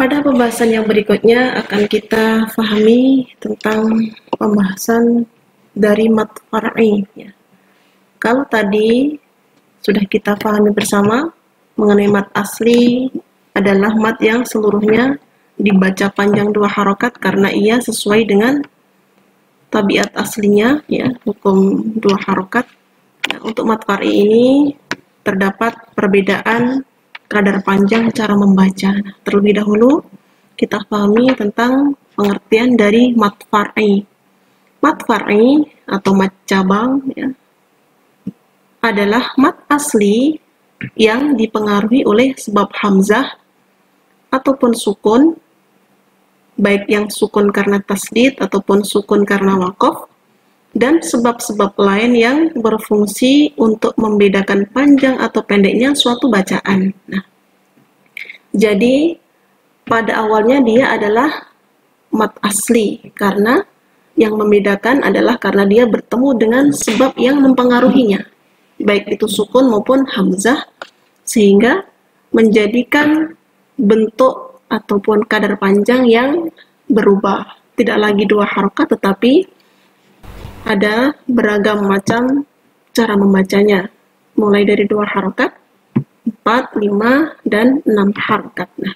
Pada pembahasan yang berikutnya akan kita pahami tentang pembahasan dari mat far'i. Ya. Kalau tadi sudah kita pahami bersama mengenai mat asli adalah mat yang seluruhnya dibaca panjang 2 harokat karena ia sesuai dengan tabiat aslinya, ya, hukum 2 harokat. Nah, untuk mat far'i ini terdapat perbedaan kadar panjang cara membaca. Nah, terlebih dahulu kita pahami tentang pengertian dari mat far'i. Mat far'i atau mat cabang, ya, adalah mat asli yang dipengaruhi oleh sebab hamzah ataupun sukun, baik yang sukun karena tasdid ataupun sukun karena waqaf, dan sebab-sebab lain yang berfungsi untuk membedakan panjang atau pendeknya suatu bacaan. Nah, jadi pada awalnya dia adalah mat asli karena yang membedakan adalah karena dia bertemu dengan sebab yang mempengaruhinya, baik itu sukun maupun hamzah, sehingga menjadikan bentuk ataupun kadar panjang yang berubah. Tidak lagi 2 harokat tetapi ada beragam macam cara membacanya, mulai dari 2 harokat, 4, 5, dan 6 harokat. Nah,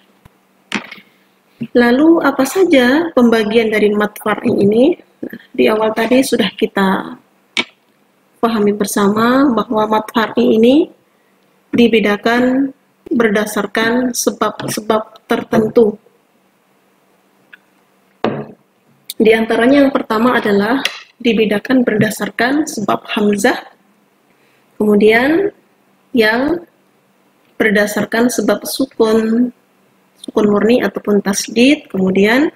lalu apa saja pembagian dari mat far'i ini? Nah, di awal tadi sudah kita pahami bersama bahwa mat far'i ini dibedakan berdasarkan sebab-sebab tertentu. Di antaranya yang pertama adalah dibedakan berdasarkan sebab hamzah, kemudian yang berdasarkan sebab sukun murni ataupun tasdid, kemudian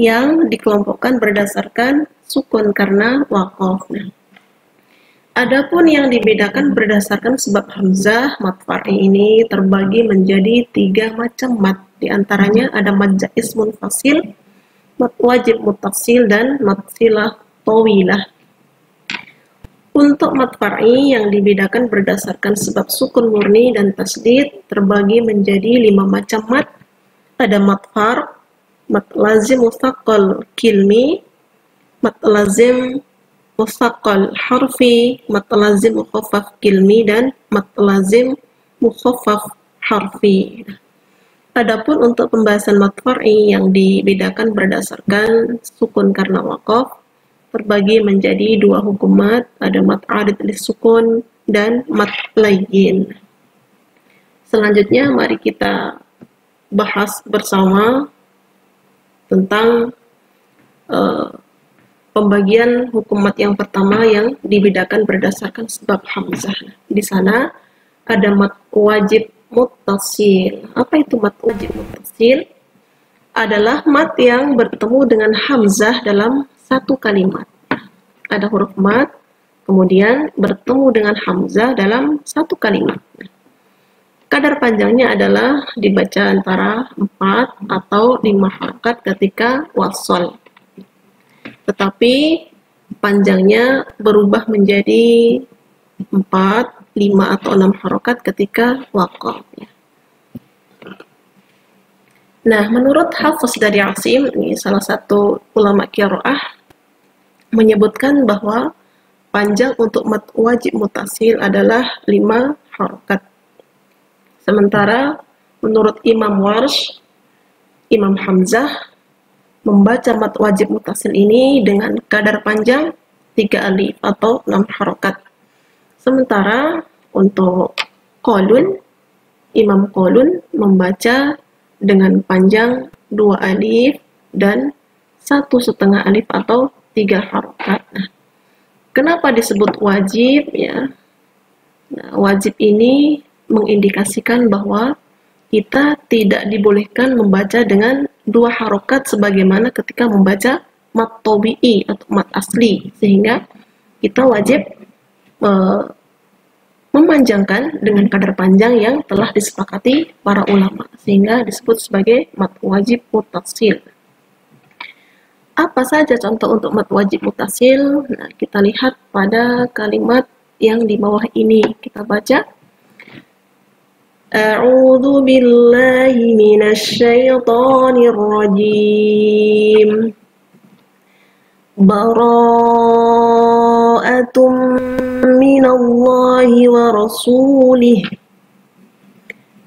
yang dikelompokkan berdasarkan sukun karena waqaf. Nah, adapun yang dibedakan berdasarkan sebab hamzah, mat far'i ini terbagi menjadi 3 macam mat. Di antaranya ada mat jaiz munfasil, mat wajib muttasil, dan mat silah tawilah. Untuk mat far'i yang dibedakan berdasarkan sebab sukun murni dan tasdid terbagi menjadi 5 macam mat. Ada mat far, mat lazim mustaqal kilmi, mat lazim mustaqal harfi, mat lazim mukhaffaf kilmi, dan mat lazim mukhaffaf harfi. Adapun untuk pembahasan mat far'i yang dibedakan berdasarkan sukun karena waqaf terbagi menjadi 2 hukum mat, ada mat arid lis-sukun dan mat layyin. Selanjutnya mari kita bahas bersama tentang pembagian hukum mat yang pertama yang dibedakan berdasarkan sebab hamzah. Di sana ada mat wajib muttasil. Apa itu mat wajib muttasil? Adalah mat yang bertemu dengan hamzah dalam satu kalimat. Ada huruf mat, kemudian bertemu dengan hamzah dalam satu kalimat. Kadar panjangnya adalah dibaca antara 4 atau 5 harokat ketika wasol. Tetapi panjangnya berubah menjadi 4, 5, atau 6 harokat ketika waqaf. Nah, menurut Hafiz dari Asim, ini salah satu ulama qiraah, menyebutkan bahwa panjang untuk mat wajib mutasil adalah 5 harokat. Sementara menurut Imam Warsh, Imam Hamzah membaca mat wajib mutasil ini dengan kadar panjang 3 alif atau 6 harokat. Sementara untuk Qalun, Imam Qalun membaca dengan panjang 2 alif dan 1,5 alif atau 3 harokat. Nah, kenapa disebut wajib? Ya, nah, wajib ini mengindikasikan bahwa kita tidak dibolehkan membaca dengan 2 harokat sebagaimana ketika membaca mat tabi'i atau mat asli, sehingga kita wajib memanjangkan dengan kadar panjang yang telah disepakati para ulama, sehingga disebut sebagai mat wajib muttasil. Apa saja contoh untuk mat wajib muttasil? Nah, kita lihat pada kalimat yang di bawah ini. Kita baca A'udzu billahi minasy syaithanir rajim. Bara'atum minallahi wa rasulih.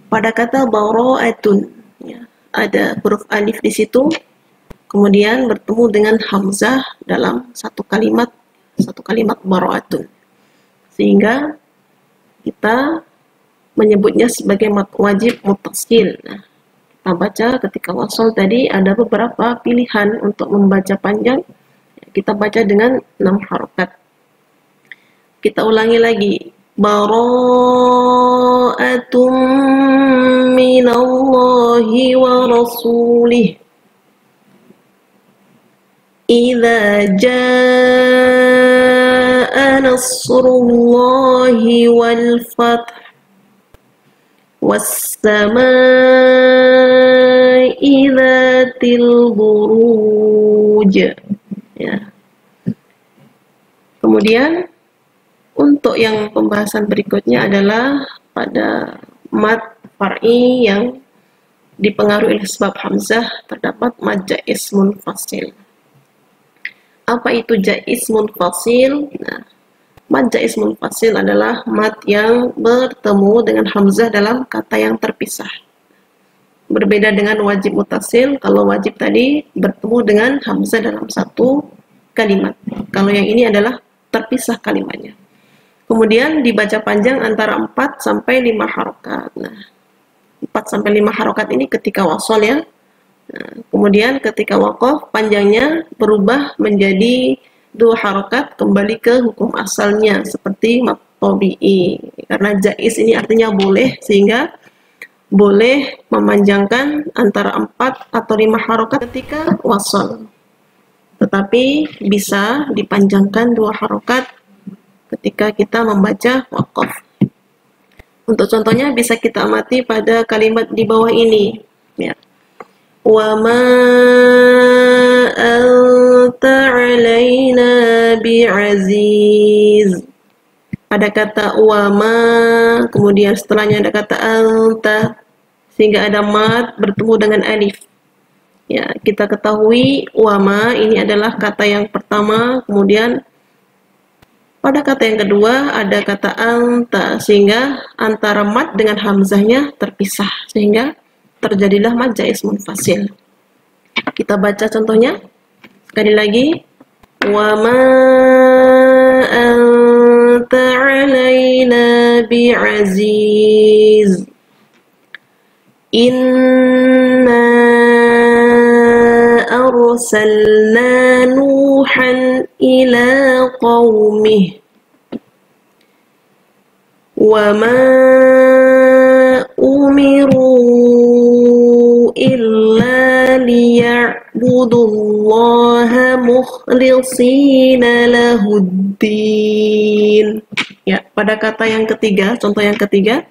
Pada kata bara'atun, ya, ada huruf alif di situ, kemudian bertemu dengan hamzah dalam satu kalimat bara'atun, sehingga kita menyebutnya sebagai mad wajib muttasil. Nah, kita baca ketika wasal tadi ada beberapa pilihan untuk membaca panjang. Kita baca dengan 6 harokat. Kita ulangi lagi. Bara'atum minallahi wa rasulih. Idza jaa nasrullahi wal fath was-samaa'i dzatil buruj. Ya. Kemudian untuk yang pembahasan berikutnya adalah pada mad far'i yang dipengaruhi oleh sebab hamzah terdapat mad jaiz munfasil. Apa itu jaiz munfasil? Nah, mad jaiz munfasil adalah mad yang bertemu dengan hamzah dalam kata yang terpisah. Berbeda dengan wajib mutasil, kalau wajib tadi bertemu dengan hamzah dalam satu kalimat. Kalau yang ini adalah terpisah kalimatnya. Kemudian dibaca panjang antara 4 sampai 5 harokat. Nah, 4 sampai 5 harokat ini ketika wasol ya. Nah, kemudian ketika waqaf panjangnya berubah menjadi 2 harokat kembali ke hukum asalnya seperti mad tabi'i. Karena jaiz ini artinya boleh, sehingga boleh memanjangkan antara 4 atau 5 harokat ketika wasol. Tetapi bisa dipanjangkan 2 harokat ketika kita membaca waqaf. Untuk contohnya bisa kita amati pada kalimat di bawah ini. Ya. Wa ma anta 'alaina bi'aziz. Ada kata wa ma, kemudian setelahnya ada kata anta, sehingga ada mad bertemu dengan alif. Ya, kita ketahui wa ma ini adalah kata yang pertama, kemudian pada kata yang kedua ada kata anta, sehingga antara mad dengan hamzahnya terpisah, sehingga terjadilah mad jaiz munfasil. Kita baca contohnya sekali lagi. Wa ma anta 'alaina bi'aziz. Inna arsalna Nuhan ila qaumih wa ma umiru illa liya'budullaha mukhlishina lahuddin. Ya, pada kata yang ketiga, contoh yang ketiga,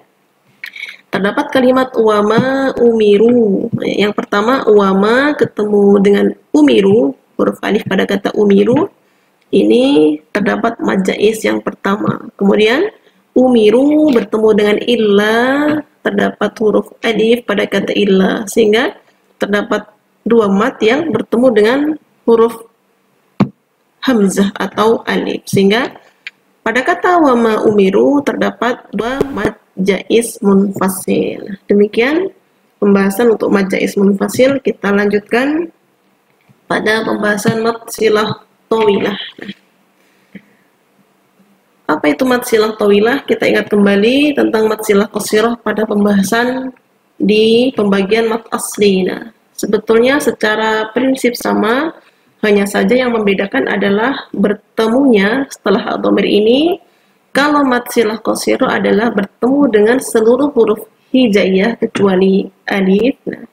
terdapat kalimat wama umiru. Yang pertama wama ketemu dengan umiru, huruf alif pada kata umiru. Ini terdapat mad jaiz yang pertama. Kemudian umiru bertemu dengan illa, terdapat huruf alif pada kata illa, sehingga terdapat 2 mad yang bertemu dengan huruf hamzah atau alif, sehingga pada kata wama umiru terdapat 2 mad jaiz munfasil. Demikian pembahasan untuk mad jaiz munfasil. Kita lanjutkan pada pembahasan mad silah tawilah. Apa itu mad silah tawilah? Kita ingat kembali tentang mad silah qasirah pada pembahasan di pembagian mad asli. Nah, sebetulnya secara prinsip sama, hanya saja yang membedakan adalah bertemunya setelah ad-dhamir ini. Kalau mad silah qasirah adalah bertemu dengan seluruh huruf hijaiyah kecuali alif. Nah,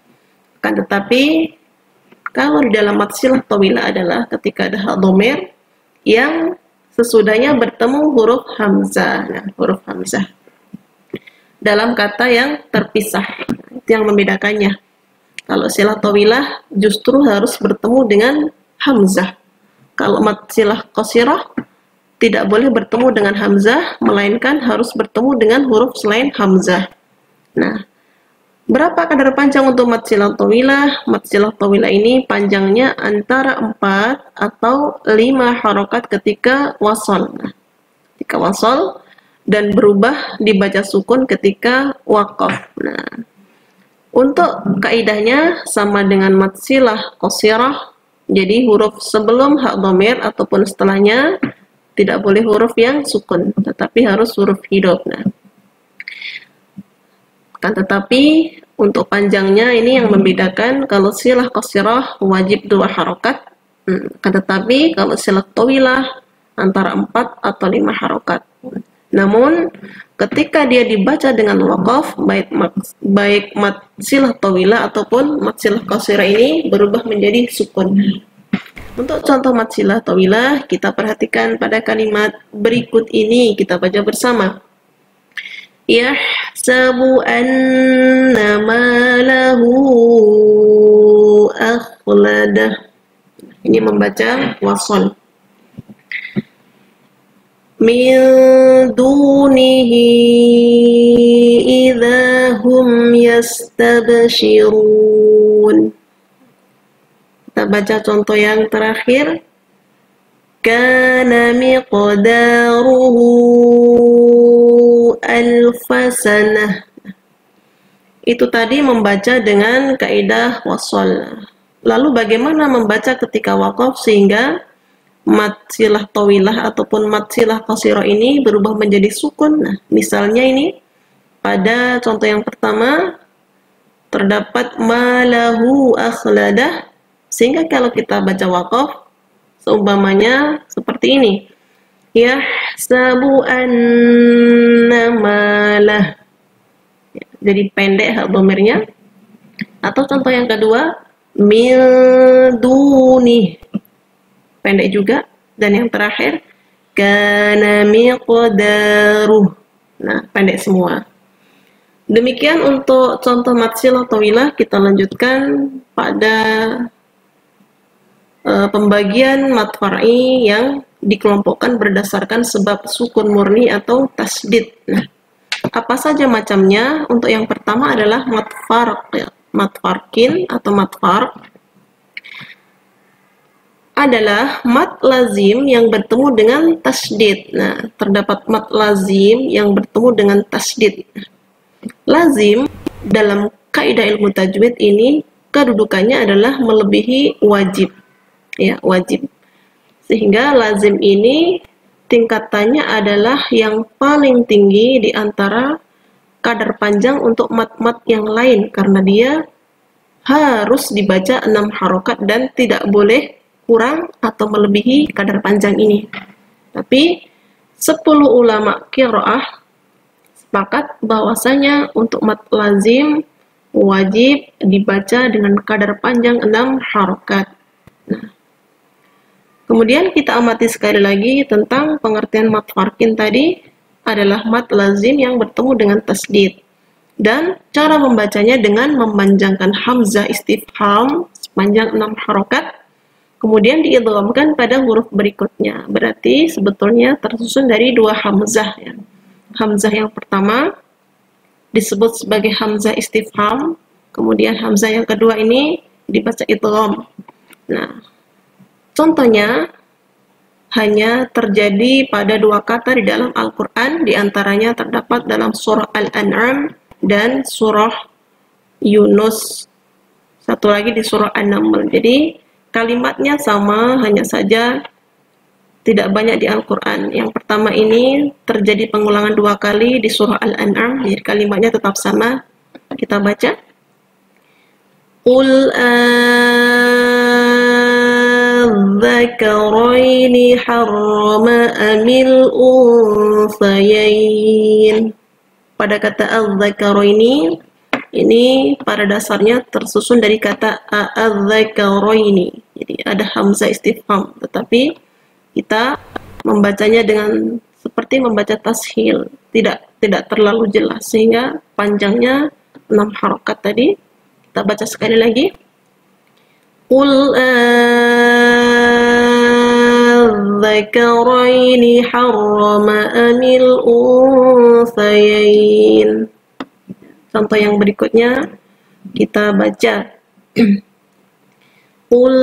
akan tetapi kalau di dalam mad silah tawilah adalah ketika ada dhamir yang sesudahnya bertemu huruf hamzah. Nah, huruf hamzah dalam kata yang terpisah. Itu yang membedakannya. Kalau silah tawilah justru harus bertemu dengan hamzah. Kalau mad silah qasirah tidak boleh bertemu dengan hamzah, melainkan harus bertemu dengan huruf selain hamzah. Nah, berapa kadar panjang untuk mad silah tawilah? Mad silah tawilah ini panjangnya antara 4 atau 5 harokat ketika wasol. Nah, ketika wasol dan berubah dibaca sukun ketika waqaf. Nah, untuk kaidahnya sama dengan mad silah qasirah. Jadi huruf sebelum hak dhamir ataupun setelahnya tidak boleh huruf yang sukun, tetapi harus huruf hidup. Nah, kan tetapi untuk panjangnya ini yang membedakan, kalau silah qasirah wajib 2 harokat, kan tetapi kalau silah tawilah antara 4 atau 5 harokat. Namun ketika dia dibaca dengan waqaf, baik mad silah tawilah ataupun mad silah qasirah ini berubah menjadi sukun. Untuk contoh mad silah tawilah, kita perhatikan pada kalimat berikut ini, kita baca bersama. Yahsabu anna malahu akhladah. Ini membaca wasol. Min dunihi idza hum yastabshirun. Kita baca contoh yang terakhir. Kana miqdaruhu alfasanah. Itu tadi membaca dengan kaidah wasol. Lalu bagaimana membaca ketika waqaf sehingga mad silah tawilah ataupun mad silah qasirah ini berubah menjadi sukun? Nah, misalnya ini pada contoh yang pertama terdapat malahu akhladah, sehingga kalau kita baca waqaf seumpamanya seperti ini. Yahsabu anna malah. Jadi pendek hak dhamirnya. Atau contoh yang kedua, min duni. Pendek juga. Dan yang terakhir, kana miqdaruh. Nah, pendek semua. Demikian untuk contoh mad silah tawilah. Kita lanjutkan pada pembagian mad far'i yang dikelompokkan berdasarkan sebab sukun murni atau tasdid. Nah, apa saja macamnya? Untuk yang pertama adalah mad farq, ya. Mad farqin atau mad farq adalah mad lazim yang bertemu dengan tasdid. Nah, terdapat mad lazim yang bertemu dengan tasdid. Lazim dalam kaidah ilmu tajwid ini kedudukannya adalah melebihi wajib. Ya, wajib. Sehingga lazim ini tingkatannya adalah yang paling tinggi di antara kadar panjang untuk mad-mad yang lain, karena dia harus dibaca 6 harokat dan tidak boleh kurang atau melebihi kadar panjang ini. Tapi 10 ulama qiraah sepakat bahwasanya untuk mad lazim wajib dibaca dengan kadar panjang 6 harokat. Nah, kemudian kita amati sekali lagi tentang pengertian mad farqin tadi adalah mad lazim yang bertemu dengan tasdid. Dan cara membacanya dengan memanjangkan hamzah istifham sepanjang 6 harokat, kemudian diidghamkan pada huruf berikutnya. Berarti sebetulnya tersusun dari 2 hamzah. Ya. Hamzah yang pertama disebut sebagai hamzah istifham, kemudian hamzah yang kedua ini dibaca idgham. Nah, contohnya hanya terjadi pada 2 kata di dalam Al-Quran, diantaranya terdapat dalam surah Al-An'am dan surah Yunus. Satu lagi di surah An-Naml. Jadi kalimatnya sama, hanya saja tidak banyak di Al-Quran. Yang pertama ini terjadi pengulangan 2 kali di surah Al-An'am, jadi kalimatnya tetap sama. Kita baca. Qul dzakaraini harrama amil unthayain. Pada kata al-dzakaraini ini pada dasarnya tersusun dari kata al-dzakaraini. Jadi ada hamzah istifham, tetapi kita membacanya dengan seperti membaca tashil, tidak terlalu jelas, sehingga panjangnya 6 harokat tadi. Kita baca sekali lagi. Qul adzakaraini harrama amil unthayain. Contoh yang berikutnya kita baca. Qul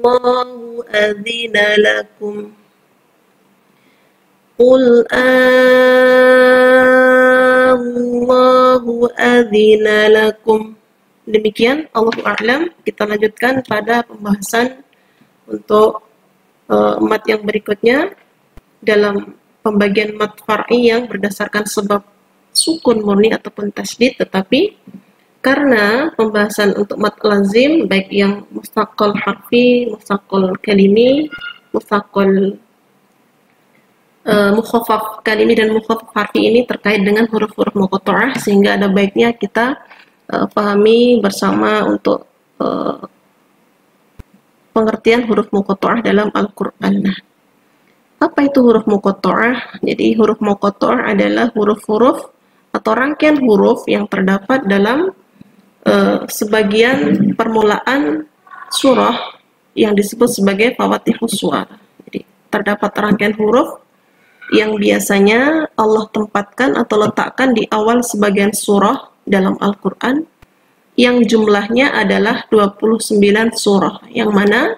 Allahu adzina lakum. Qul Allahu adzina lakum. Demikian, Allahu a'lam. Kita lanjutkan pada pembahasan untuk mat yang berikutnya dalam pembagian mat far'i yang berdasarkan sebab sukun murni ataupun tasydid, tetapi karena pembahasan untuk mat lazim baik yang mustaqal harfi, mustaqal kalimi, mustaqal mukhaffaf kalimi dan mukhaffaf harfi ini terkait dengan huruf-huruf muqatta'ah, sehingga ada baiknya kita pahami bersama untuk pengertian huruf muqatta'ah dalam Al-Qur'an. Nah, apa itu huruf muqatta'ah? Jadi huruf muqatta'ah adalah huruf-huruf atau rangkaian huruf yang terdapat dalam sebagian permulaan surah yang disebut sebagai fawatihus suwar. Jadi terdapat rangkaian huruf yang biasanya Allah tempatkan atau letakkan di awal sebagian surah dalam Al-Quran yang jumlahnya adalah 29 surah, yang mana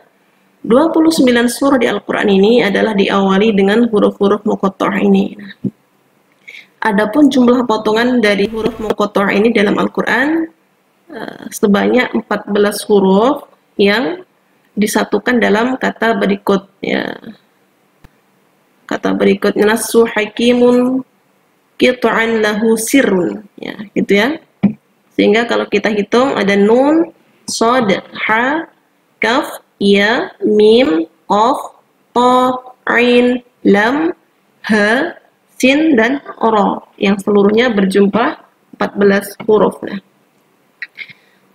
29 surah di Al-Quran ini adalah diawali dengan huruf-huruf muqatta'ah ini. Nah, adapun jumlah potongan dari huruf muqatta'ah ini dalam Al-Quran sebanyak 14 huruf yang disatukan dalam kata berikut, ya. Kata berikutnya nasu hakimun qit'an lahu sirrun, ya, gitu ya. Sehingga kalau kita hitung ada nun, shad, ha, kaf, ya, mim, qaf, ta, ain, lam, ha, sin dan ra yang seluruhnya berjumlah 14 huruf. Nah,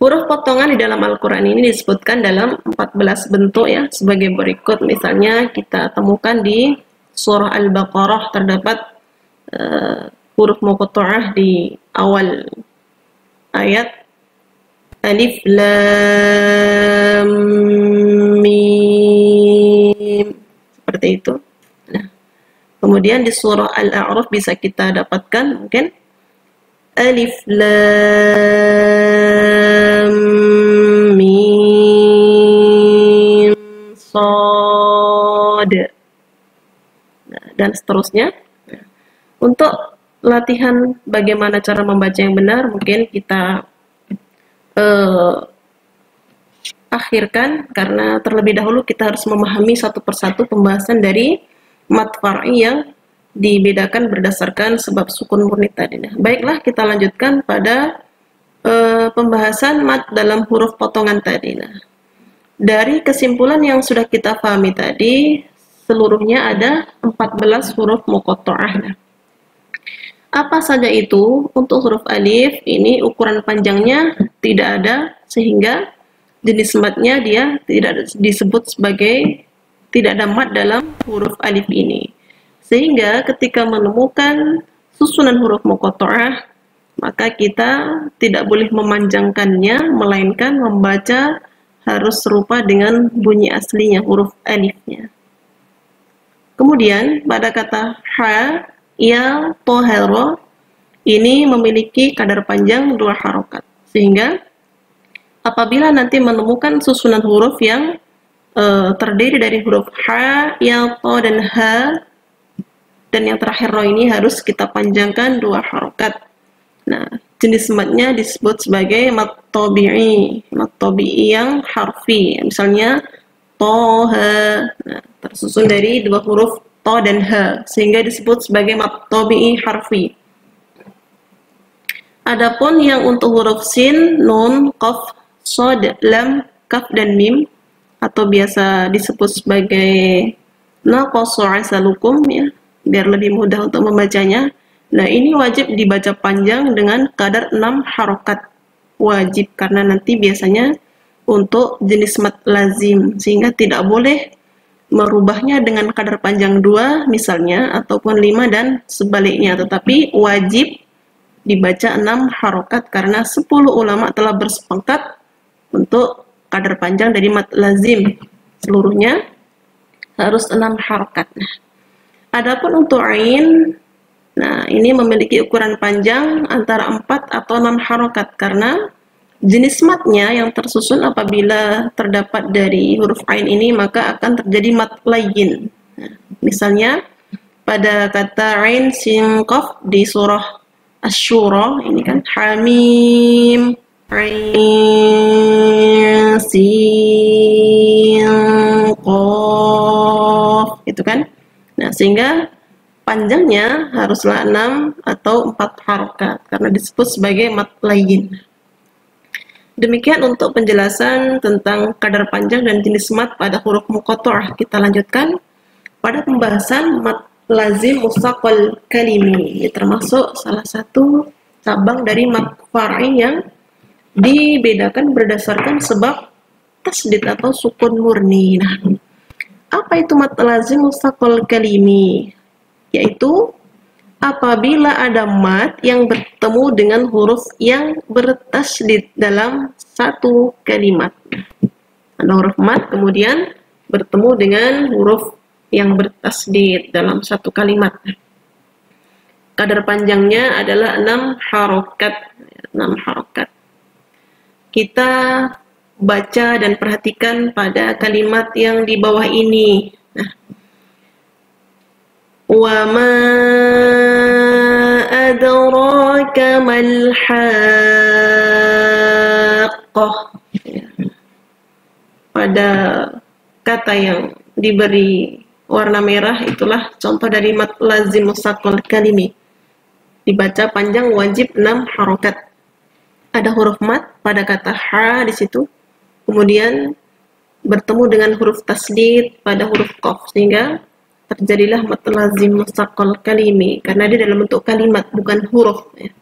huruf potongan di dalam Al-Quran ini disebutkan dalam 14 bentuk, ya, sebagai berikut. Misalnya kita temukan di surah Al-Baqarah terdapat huruf muqatta'ah di awal ayat alif lam mim, seperti itu. Nah, kemudian di surah Al-A'raf bisa kita dapatkan mungkin alif lam mim shad, dan seterusnya. Untuk latihan bagaimana cara membaca yang benar, mungkin kita akhirkan, karena terlebih dahulu kita harus memahami satu persatu pembahasan dari mat far'i yang dibedakan berdasarkan sebab sukun murni tadi. Nah, baiklah, kita lanjutkan pada pembahasan mat dalam huruf potongan tadi. Nah, dari kesimpulan yang sudah kita pahami tadi, seluruhnya ada 14 huruf muqatta'ah. Nah, apa saja itu? Untuk huruf alif ini ukuran panjangnya tidak ada, sehingga jenis matnya dia tidak disebut sebagai, tidak ada mat dalam huruf alif ini. Sehingga ketika menemukan susunan huruf muqatta'ah, maka kita tidak boleh memanjangkannya, melainkan membaca harus serupa dengan bunyi aslinya huruf alifnya. Kemudian pada kata ha, ya, to, ro ini memiliki kadar panjang 2 harokat, sehingga apabila nanti menemukan susunan huruf yang terdiri dari huruf ha, ya, to, dan ha, dan yang terakhir ro ini harus kita panjangkan 2 harokat. Nah, jenis matnya disebut sebagai mat tabi'i yang harfi. Misalnya to, ha, nah, tersusun dari 2 huruf to dan ha, sehingga disebut sebagai mat tabi'i harfi. Adapun yang untuk huruf sin, nun, qaf, shad, lam, kaf dan mim, atau biasa disebut sebagai naqasu asalukum, ya, biar lebih mudah untuk membacanya. Nah, ini wajib dibaca panjang dengan kadar 6 harokat. Wajib, karena nanti biasanya untuk jenis mat lazim, sehingga tidak boleh merubahnya dengan kadar panjang 2 misalnya, ataupun 5 dan sebaliknya, tetapi wajib dibaca 6 harokat, karena 10 ulama telah bersepakat untuk kadar panjang dari mat lazim seluruhnya harus 6 harokat. Nah, adapun untuk ain Nah, ini memiliki ukuran panjang antara 4 atau 6 harokat karena jenis matnya yang tersusun apabila terdapat dari huruf ain ini maka akan terjadi mat layyin. Nah, misalnya pada kata ain sin qaf di surah Asy-Syura ini kan hamim ain sin qaf itu kan. Nah, sehingga panjangnya haruslah 6 atau 4 harokat karena disebut sebagai mat layyin. Demikian untuk penjelasan tentang kadar panjang dan jenis mat pada huruf muqatta'ah. Kita lanjutkan pada pembahasan mat lazim mustaqal kalimi. Ini termasuk salah satu cabang dari mat far'i yang dibedakan berdasarkan sebab tasdid atau sukun murni. Nah, apa itu mat lazim mustaqal kalimi? Yaitu apabila ada mat yang bertemu dengan huruf yang bertasydid dalam satu kalimat. Ada huruf mat kemudian bertemu dengan huruf yang bertasydid dalam satu kalimat. Kadar panjangnya adalah 6 harokat. 6 harokat. Kita baca dan perhatikan pada kalimat yang di bawah ini. Nah, wa ma adraka mal haqqah. Pada kata yang diberi warna merah itulah contoh dari mat lazim mustaqal kalimi. Dibaca panjang wajib 6 harokat. Ada huruf mat pada kata ha di situ. Kemudian bertemu dengan huruf tasdid pada huruf qaf sehingga terjadilah mat lazim mustaqal kalimi karena dia dalam bentuk kalimat bukan huruf ya.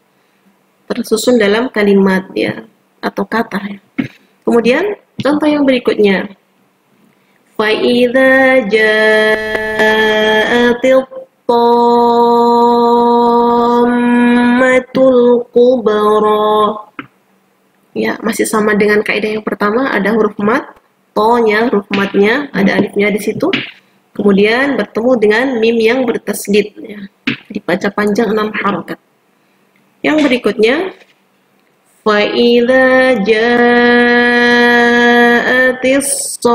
Tersusun dalam kalimat ya atau kata ya. Kemudian contoh yang berikutnya fa idza ja'atil tammatul kubra. Ya, masih sama dengan kaidah yang pertama, ada huruf mat, to-nya, huruf matnya, ada alifnya di situ. Kemudian bertemu dengan mim yang bertasdid ya. Dibaca panjang 6 harokat. Yang berikutnya fa idza ja'atis shakhah.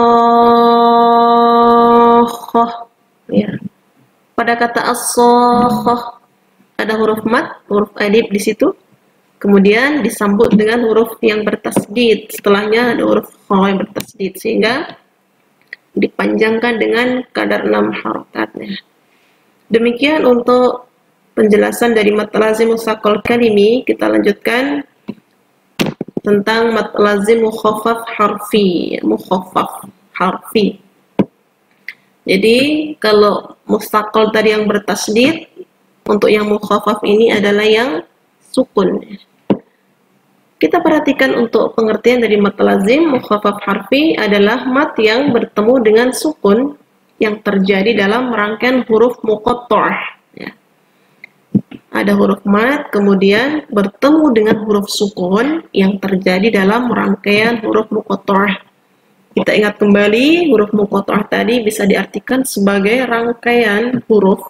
Ya. Pada kata as-shakhah ada huruf mat, huruf alif di situ. Kemudian disambut dengan huruf yang bertasdid. Setelahnya ada huruf kha yang bertasdid sehingga dipanjangkan dengan kadar 6 harokatnya. Demikian untuk penjelasan dari mat lazim mustaqal kalimi. Kita lanjutkan tentang mat lazim mukhaffaf harfi. Mukhaffaf harfi. Jadi kalau mustaqal tadi yang bertasdid, untuk yang mukhaffaf ini adalah yang sukun. Kita perhatikan untuk pengertian dari mat lazim mukhaffaf harfi adalah mat yang bertemu dengan sukun yang terjadi dalam rangkaian huruf muqatta'ah ya. Ada huruf mat kemudian bertemu dengan huruf sukun yang terjadi dalam rangkaian huruf muqatta'ah. Kita ingat kembali huruf muqatta'ah tadi bisa diartikan sebagai rangkaian huruf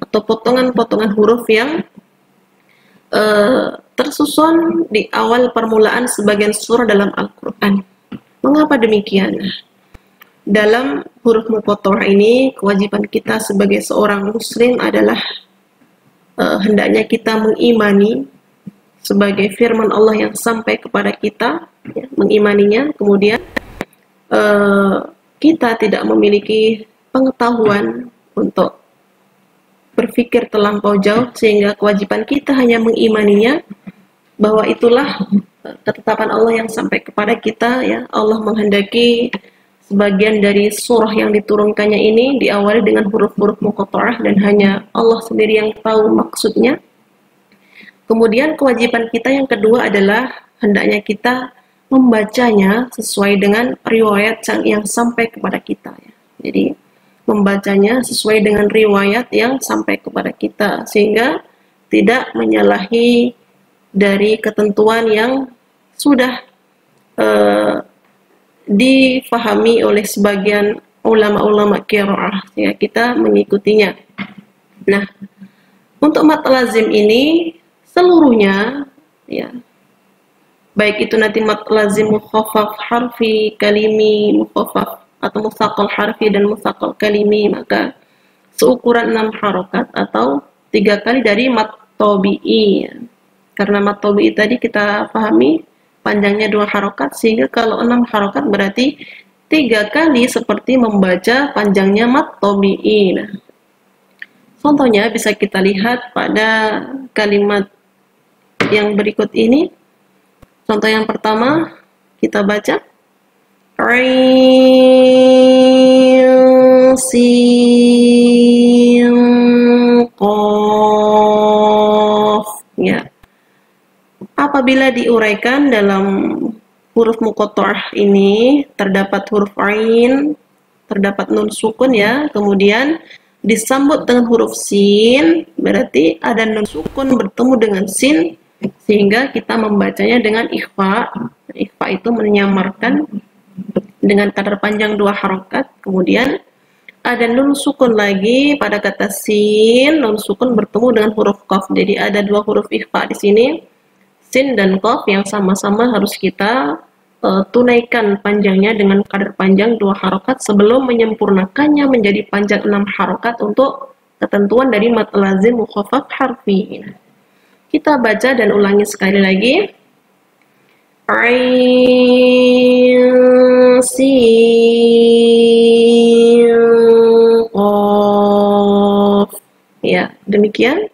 atau potongan-potongan huruf yang tersusun di awal permulaan sebagian surah dalam Al-Quran. Mengapa demikian? Dalam huruf muqatta'ah ini, kewajiban kita sebagai seorang muslim adalah hendaknya kita mengimani sebagai firman Allah yang sampai kepada kita, ya, mengimaninya, kemudian kita tidak memiliki pengetahuan untuk berpikir terlampau jauh sehingga kewajiban kita hanya mengimaninya bahwa itulah ketetapan Allah yang sampai kepada kita ya. Allah menghendaki sebagian dari surah yang diturunkannya ini diawali dengan huruf-huruf muqatta'ah dan hanya Allah sendiri yang tahu maksudnya. Kemudian kewajiban kita yang kedua adalah hendaknya kita membacanya sesuai dengan riwayat yang sampai kepada kita ya. Jadi membacanya sesuai dengan riwayat yang sampai kepada kita sehingga tidak menyalahi dari ketentuan yang sudah difahami oleh sebagian ulama-ulama qiraah ya, kita mengikutinya. Nah, Untuk mad lazim ini seluruhnya ya, baik itu nanti mad lazim mukhaffaf harfi, kalimi, mukhaffaf atau mutsaqal harfi dan mutsaqal kalimi, maka seukuran 6 harokat atau 3 kali dari mad tabi'i ya. Karena mad tabi'i tadi kita pahami panjangnya 2 harokat, sehingga kalau 6 harokat berarti 3 kali seperti membaca panjangnya mad tabi'i. Nah, contohnya bisa kita lihat pada kalimat yang berikut ini. Contoh yang pertama kita baca Ain Sin Qaf ya. Apabila diuraikan dalam huruf muqatta'ah ini terdapat huruf ain, terdapat nun sukun ya, kemudian disambut dengan huruf sin, berarti ada nun sukun bertemu dengan sin, sehingga kita membacanya dengan ikhfa. Ikhfa itu menyamarkan dengan kadar panjang 2 harokat. Kemudian ada nun sukun lagi pada kata sin, nun sukun bertemu dengan huruf qaf. Jadi ada 2 huruf ikhfa di sini, sin dan qaf, yang sama-sama harus kita tunaikan panjangnya dengan kadar panjang 2 harokat sebelum menyempurnakannya menjadi panjang 6 harokat untuk ketentuan dari mad lazim mukhaffaf harfi. Kita baca dan ulangi sekali lagi. Ain Sin Qaf. Ya, demikian.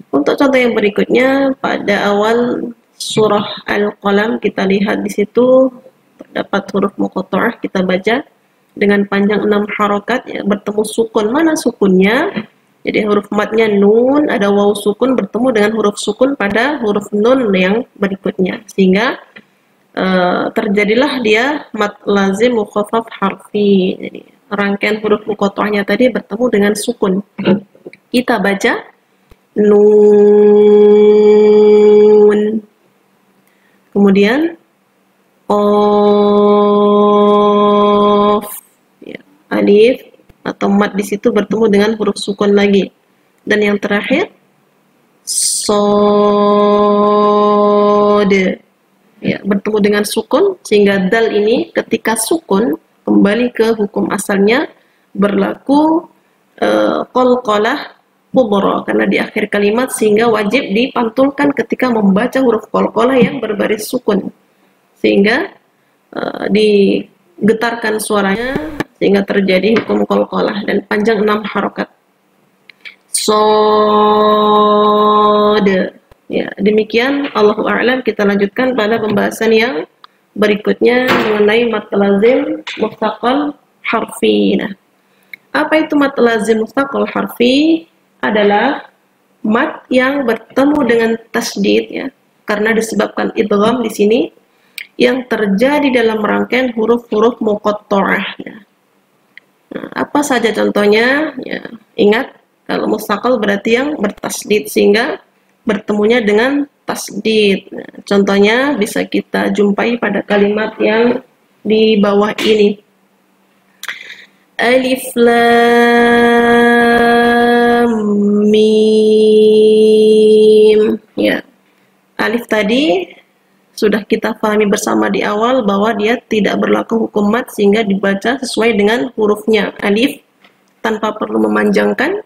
Untuk contoh yang berikutnya pada awal surah Al-Qalam, kita lihat di situ terdapat huruf muqatta'ah, kita baca dengan panjang 6 harokat ya, bertemu sukun. Mana sukunnya? Jadi huruf madnya nun, ada waw sukun bertemu dengan huruf sukun pada huruf nun yang berikutnya, sehingga terjadilah dia mad lazim mukhaffaf harfi. Jadi rangkaian huruf muqatta'ahnya tadi bertemu dengan sukun. Kita baca nun, kemudian qaf ya, alif atau mad di situ bertemu dengan huruf sukun lagi, dan yang terakhir sod ya, bertemu dengan sukun, sehingga dal ini ketika sukun kembali ke hukum asalnya, berlaku qalqalah kubra karena di akhir kalimat, sehingga wajib dipantulkan ketika membaca huruf qalqalah yang berbaris sukun, sehingga digetarkan suaranya sehingga terjadi hukum qalqalah dan panjang 6 harokat. Sod ya, demikian. Allahu a'lam. Kita lanjutkan pada pembahasan yang berikutnya mengenai mad lazim mustaqal harfi. Nah, apa itu mad lazim mustaqal harfi? Adalah mad yang bertemu dengan tasdid ya, karena disebabkan idgham di sini yang terjadi dalam rangkaian huruf-huruf muqatta'ah ya. Nah, apa saja contohnya? Ya, ingat kalau mustaqal berarti yang bertasdid, sehingga bertemunya dengan tasdid. Nah, contohnya bisa kita jumpai pada kalimat yang di bawah ini. Alif lam mim. Ya. Alif tadi sudah kita pahami bersama di awal bahwa dia tidak berlaku hukum mad, sehingga dibaca sesuai dengan hurufnya alif tanpa perlu memanjangkan.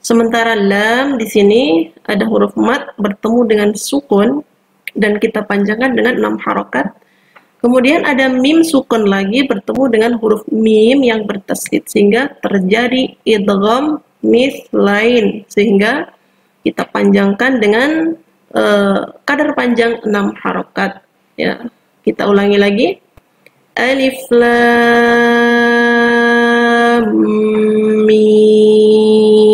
Sementara lam di sini ada huruf mad bertemu dengan sukun dan kita panjangkan dengan 6 harokat. Kemudian ada mim sukun lagi bertemu dengan huruf mim yang bertasdid, sehingga terjadi idgham mislain, sehingga kita panjangkan dengan kadar panjang 6 harokat ya. Kita ulangi lagi. Alif lam mim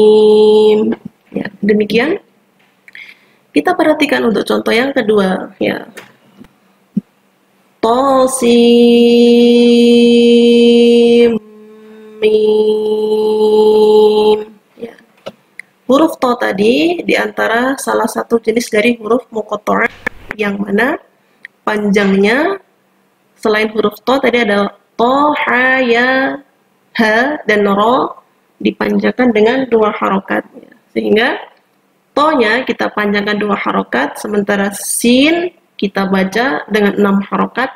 ya, demikian. Kita perhatikan untuk contoh yang kedua ya. Tosim mim ya. Huruf to tadi diantara salah satu jenis dari huruf muqatta'ah yang mana panjangnya selain huruf to tadi ada to, ha, ya, ha, dan ro dipanjangkan dengan 2 harokat ya. Sehingga To-nya kita panjangkan 2 harokat, sementara sin kita baca dengan 6 harokat.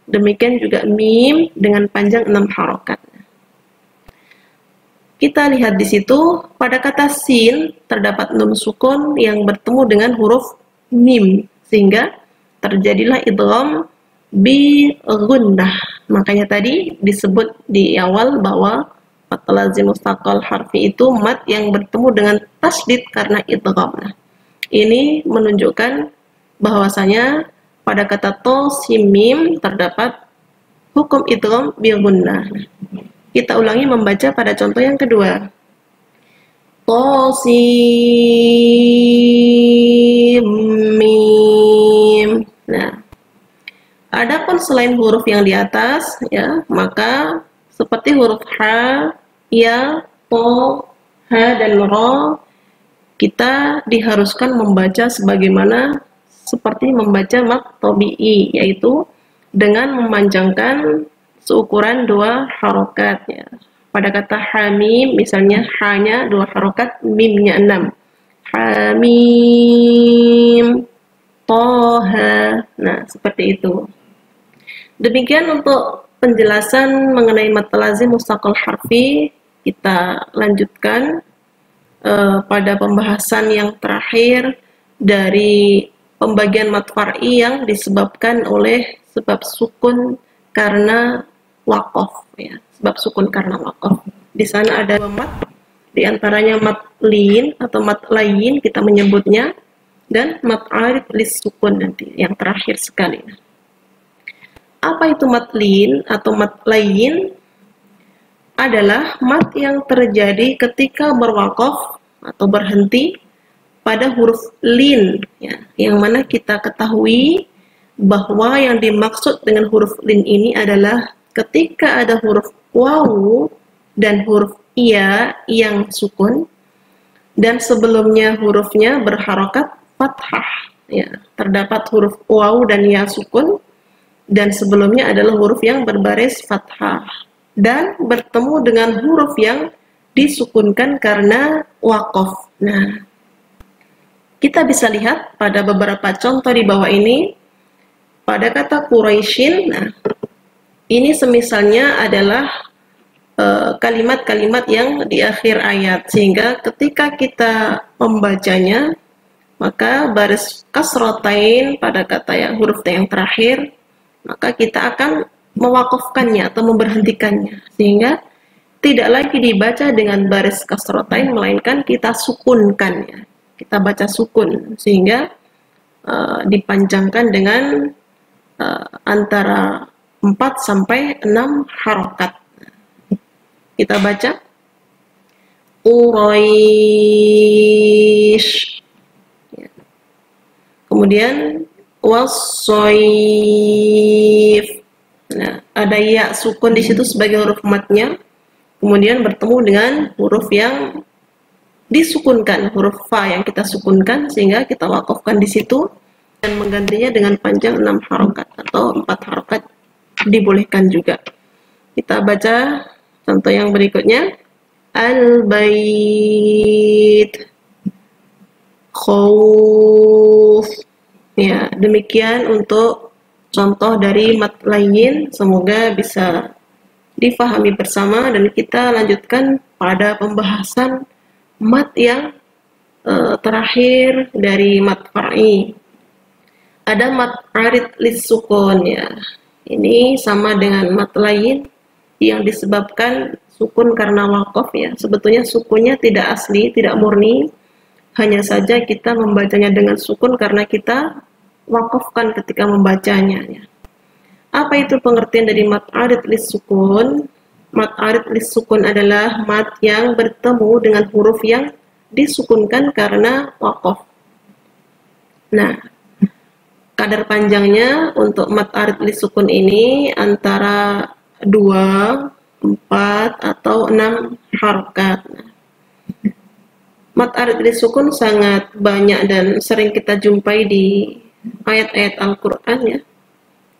Demikian juga mim dengan panjang 6 harokat. Kita lihat di situ, pada kata sin terdapat nun sukun yang bertemu dengan huruf mim, sehingga terjadilah idgham bi gunnah. Makanya tadi disebut di awal bahwa mat lazim mustaqal harfi itu mat yang bertemu dengan tasdid karena idgham. Ini menunjukkan bahwasanya pada kata to sim mim terdapat hukum idgham bi gunnah. Kita ulangi membaca pada contoh yang kedua. To sim mim. Nah, adapun selain huruf yang di atas ya, maka seperti huruf ha, ya, to, ha dan ro, kita diharuskan membaca sebagaimana seperti membaca mat tabi'i, yaitu dengan memanjangkan seukuran 2 harokat ya. Pada kata hamim misalnya ha-nya 2 harokat, mim-nya 6. Hamim toha. Nah, seperti itu. Demikian untuk penjelasan mengenai mat lazim mustaqal harfi. Kita lanjutkan pada pembahasan yang terakhir dari pembagian mat far'i yang disebabkan oleh sebab sukun karena waqaf ya, sebab sukun karena waqaf. Di sana ada 2 mat, di antaranya mat lin atau mat layin kita menyebutnya, dan mat arid lis sukun nanti yang terakhir sekali. Apa itu mat lin atau mat layin? Adalah mat yang terjadi ketika berwaqaf atau berhenti pada huruf lin ya, yang mana kita ketahui bahwa yang dimaksud dengan huruf lin ini adalah ketika ada huruf wawu dan huruf iya yang sukun, dan sebelumnya hurufnya berharokat fathah ya, terdapat huruf wawu dan iya sukun, dan sebelumnya adalah huruf yang berbaris fathah, dan bertemu dengan huruf yang disukunkan karena waqaf. Nah, kita bisa lihat pada beberapa contoh di bawah ini. Pada kata Quraisyin, nah, ini semisalnya adalah kalimat-kalimat yang di akhir ayat, sehingga ketika kita membacanya, maka baris kasrotain pada kata yang huruf yang terakhir, maka kita akan mewakafkannya atau memberhentikannya, sehingga tidak lagi dibaca dengan baris kasrotain, melainkan kita sukunkan ya. Kita baca sukun, sehingga dipanjangkan dengan antara 4 sampai 6 harokat. Kita baca Quraisy, ya. Kemudian wasoif. Nah, ada ya sukun di situ sebagai huruf matnya, kemudian bertemu dengan huruf yang disukunkan, huruf fa yang kita sukunkan, sehingga kita wakafkan di situ dan menggantinya dengan panjang 6 harokat atau 4 harokat dibolehkan juga. Kita baca contoh yang berikutnya. Al-bait, khawf. Ya, demikian untuk contoh dari mat lain. Semoga bisa difahami bersama, dan kita lanjutkan pada pembahasan mat yang terakhir dari mat far'i. Ada mat arid lis sukun ya. Ini sama dengan mat lain yang disebabkan sukun karena waqaf ya. Sebetulnya sukunnya tidak asli, tidak murni. Hanya saja kita membacanya dengan sukun karena kita waqafkan ketika membacanya ya. Apa itu pengertian dari mat arid lis sukun? Mat arid lis sukun adalah mat yang bertemu dengan huruf yang disukunkan karena waqaf. Nah, kadar panjangnya untuk mat arid lis sukun ini antara 2, 4, atau 6 harokat. Mat arid lis sukun sangat banyak dan sering kita jumpai di ayat-ayat Al-Quran ya.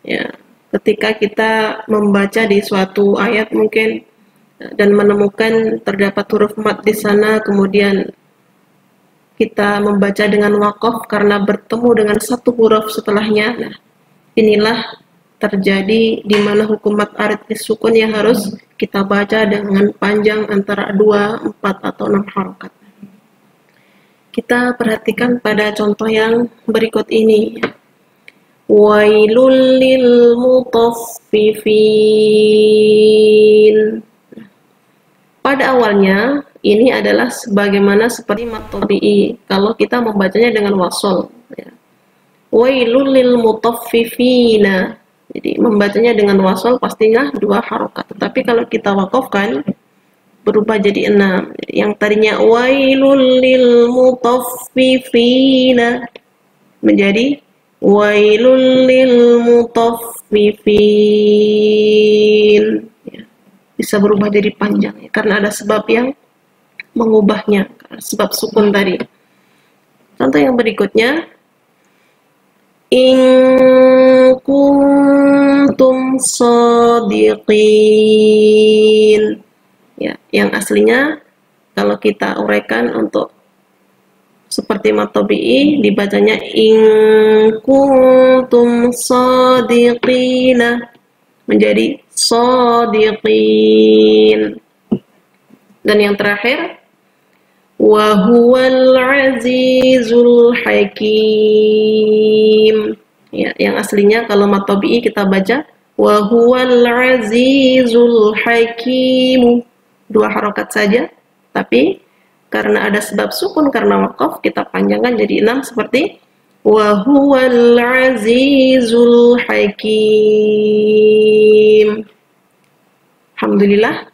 Ya, ketika kita membaca di suatu ayat mungkin dan menemukan terdapat huruf mat di sana, kemudian kita membaca dengan waqaf karena bertemu dengan satu huruf setelahnya. Nah, inilah terjadi di mana hukum mad arid sukun yang harus kita baca dengan panjang antara 2, 4 atau 6 harokat. Kita perhatikan pada contoh yang berikut ini. Wailul lil mutaffifin. Pada awalnya ini adalah sebagaimana seperti mad tabi'i kalau kita membacanya dengan wasol, ya. Wailul lil mutaffifina. Jadi membacanya dengan wasol pastinya 2 harokat. Tetapi kalau kita wakafkan berubah jadi 6. Yang tadinya wailul lil mutaffifina menjadi wailul lil mutaffifin. Ya. Bisa berubah jadi panjang ya, karena ada sebab yang mengubahnya, sebab sukun tadi. Contoh yang berikutnya, in kuntum shadiqin. Ya, yang aslinya kalau kita uraikan untuk seperti mad tabi'i dibacanya in kuntum shadiqina menjadi shadiqin. Dan yang terakhir, wa huwal azizul hakim. Ya, yang aslinya kalau mad tabi'i kita baca wa huwal azizul hakim, 2 harokat saja, tapi karena ada sebab sukun karena waqaf kita panjangkan jadi 6 seperti wa huwal azizul hakim. Alhamdulillah,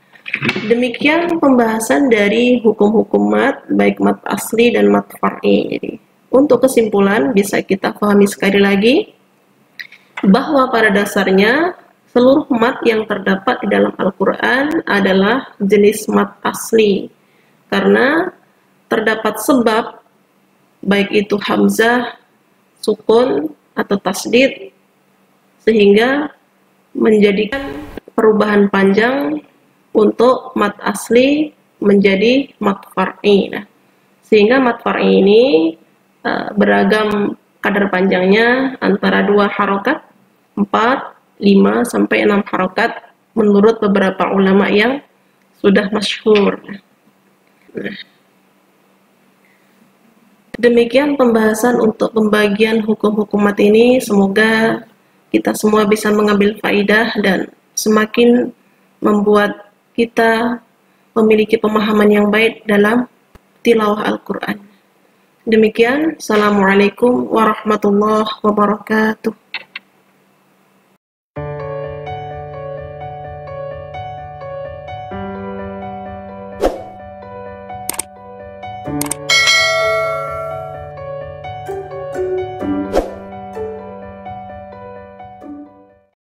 demikian pembahasan dari hukum-hukum mad, baik mad asli dan mad far'i. Jadi, untuk kesimpulan bisa kita pahami sekali lagi bahwa pada dasarnya seluruh mad yang terdapat di dalam Al-Quran adalah jenis mad asli, karena terdapat sebab baik itu hamzah, sukun atau tasdid, sehingga menjadikan perubahan panjang untuk mad asli menjadi mad far'i. Nah, sehingga mad far'i ini beragam kadar panjangnya antara 2 harokat, 4, 5 sampai 6 harokat menurut beberapa ulama yang sudah masyhur. Nah, demikian pembahasan untuk pembagian hukum-hukum mad ini. Semoga kita semua bisa mengambil faidah dan semakin membuat kita memiliki pemahaman yang baik dalam tilawah Al-Quran. Demikian, Assalamualaikum warahmatullahi wabarakatuh.